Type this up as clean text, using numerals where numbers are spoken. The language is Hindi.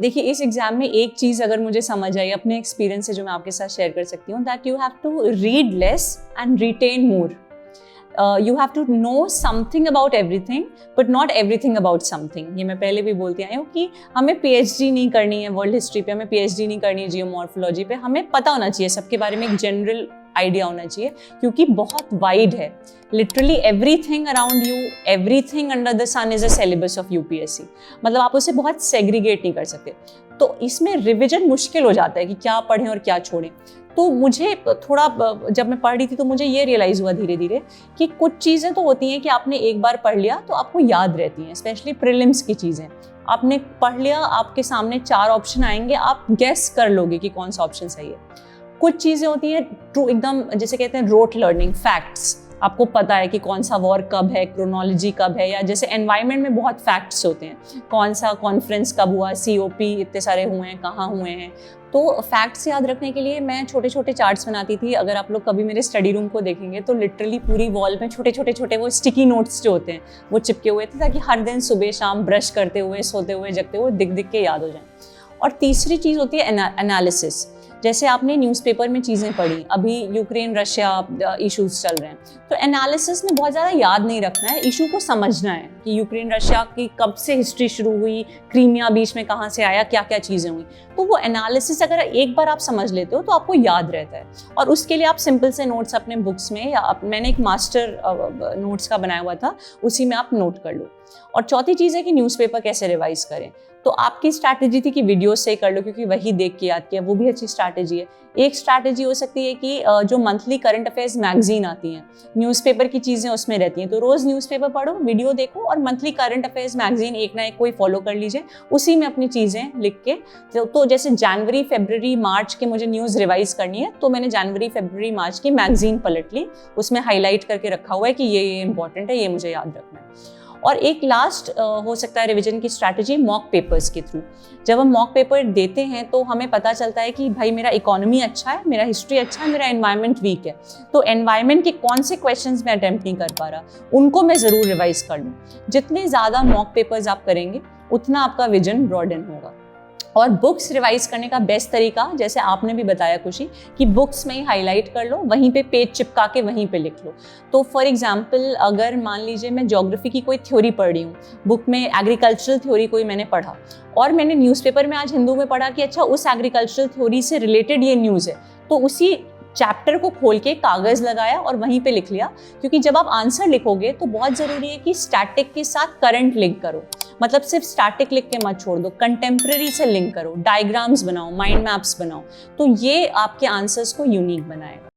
देखिए इस एग्जाम में एक चीज़ अगर मुझे समझ आई अपने एक्सपीरियंस से जो मैं आपके साथ शेयर कर सकती हूँ, that you have to read less and written more. You have to know something about everything but not everything about something. ये मैं पहले भी बोलती आई हूँ कि हमें PhD नहीं करनी है वर्ल्ड हिस्ट्री पे, हमें PhD नहीं करनी है जियोमॉर्फोलॉजी पे. हमें पता होना चाहिए सबके बारे में, एक जनरल आइडिया होना चाहिए, क्योंकि बहुत वाइड है. Literally everything around you, everything under the sun is a syllabus of UPSC. मतलब आप उसे बहुत सेग्रीगेट नहीं कर सकते. तो इसमें रिविजन मुश्किल हो जाता है कि क्या पढ़ें और क्या छोड़ें. तो मुझे थोड़ा, जब मैं पढ़ रही थी तो मुझे ये रियलाइज़ हुआ धीरे धीरे कि कुछ चीज़ें तो होती हैं कि आपने एक बार पढ़ लिया तो आपको याद रहती हैं, स्पेशली प्रीलिम्स की चीज़ें. आपने पढ़ लिया, आपके सामने 4 ऑप्शन आएंगे, आप गेस कर लोगे कि कौन सा ऑप्शन सही है. कुछ चीज़ें होती हैं ट्रू, एकदम जैसे कहते हैं रोट लर्निंग, फैक्ट्स. आपको पता है कि कौन सा वॉर कब है, क्रोनोलॉजी कब है, या जैसे एनवायरनमेंट में बहुत फैक्ट्स होते हैं, कौन सा कॉन्फ्रेंस कब हुआ, COP इतने सारे हुए हैं, कहाँ हुए हैं. तो फैक्ट्स याद रखने के लिए मैं छोटे छोटे चार्ट्स बनाती थी. अगर आप लोग कभी मेरे स्टडी रूम को देखेंगे तो लिटरली पूरी वॉल में छोटे छोटे वो स्टिकी नोट्स जो होते हैं वो चिपके हुए थे, ताकि हर दिन सुबह शाम ब्रश करते हुए, सोते हुए, जगते हुए दिख के याद हो जाए. और तीसरी चीज़ होती है एनालिसिस. जैसे आपने न्यूज़पेपर में चीज़ें पढ़ी, अभी यूक्रेन रशिया इश्यूज चल रहे हैं, तो एनालिसिस में बहुत ज़्यादा याद नहीं रखना है, इशू को समझना है कि यूक्रेन रशिया की कब से हिस्ट्री शुरू हुई, क्रीमिया बीच में कहाँ से आया, क्या क्या चीज़ें हुई. तो वो एनालिसिस अगर एक बार आप समझ लेते हो तो आपको याद रहता है. और उसके लिए आप सिंपल से नोट्स अपने बुक्स में, या मैंने एक मास्टर नोट्स का बनाया हुआ था, उसी में आप नोट कर लो. और चौथी चीज़ है कि न्यूज़पेपर कैसे रिवाइज करें. तो आपकी स्ट्रैटेजी थी कि वीडियो से कर लो, क्योंकि वही देख के याद किया, वो भी अच्छी स्ट्रैटेजी है. एक स्ट्रैटेजी हो सकती है कि जो मंथली करंट अफेयर्स मैगजीन आती हैं, न्यूज़पेपर की चीज़ें उसमें रहती हैं, तो रोज़ न्यूज़पेपर पढ़ो, वीडियो देखो, और मंथली करंट अफेयर्स मैगजीन एक ना एक कोई फॉलो कर लीजिए, उसी में अपनी चीज़ें लिख के. तो जैसे जनवरी, फरवरी, मार्च के मुझे न्यूज़ रिवाइज करनी है, तो मैंने जनवरी, फरवरी, मार्च की मैगजीन पलट ली, उसमें हाईलाइट करके रखा हुआ है कि ये इंपॉर्टेंट है, ये मुझे याद रखना है. और एक लास्ट हो सकता है रिवीजन की स्ट्रैटेजी, मॉक पेपर्स के थ्रू. जब हम मॉक पेपर देते हैं तो हमें पता चलता है कि भाई मेरा इकोनॉमी अच्छा है, मेरा हिस्ट्री अच्छा है, मेरा एनवायरनमेंट वीक है, तो एनवायरनमेंट के कौन से क्वेश्चंस मैं अटेम्प्ट नहीं कर पा रहा, उनको मैं ज़रूर रिवाइज कर लूँ. जितने ज़्यादा मॉक पेपर्स आप करेंगे उतना आपका विजन ब्रॉडन होगा. और बुक्स रिवाइज करने का बेस्ट तरीका, जैसे आपने भी बताया खुशी, कि बुक्स में ही हाईलाइट कर लो, वहीं पे पेज चिपका के वहीं पे लिख लो. तो फॉर एग्जांपल अगर मान लीजिए मैं ज्योग्राफी की कोई थ्योरी पढ़ रही हूँ, बुक में एग्रीकल्चरल थ्योरी कोई मैंने पढ़ा, और मैंने न्यूज़पेपर में आज हिंदू में पढ़ा कि अच्छा उस एग्रीकल्चरल थ्योरी से रिलेटेड ये न्यूज़ है, तो उसी चैप्टर को खोल के कागज़ लगाया और वहीं पे लिख लिया. क्योंकि जब आप आंसर लिखोगे तो बहुत ज़रूरी है कि स्टैटिक के साथ करंट लिंक करो. मतलब सिर्फ स्टैटिक लिख के मत छोड़ दो, कंटेम्प्रेरी से लिंक करो, डायग्राम्स बनाओ, माइंड मैप्स बनाओ. तो ये आपके आंसर्स को यूनिक बनाएगा.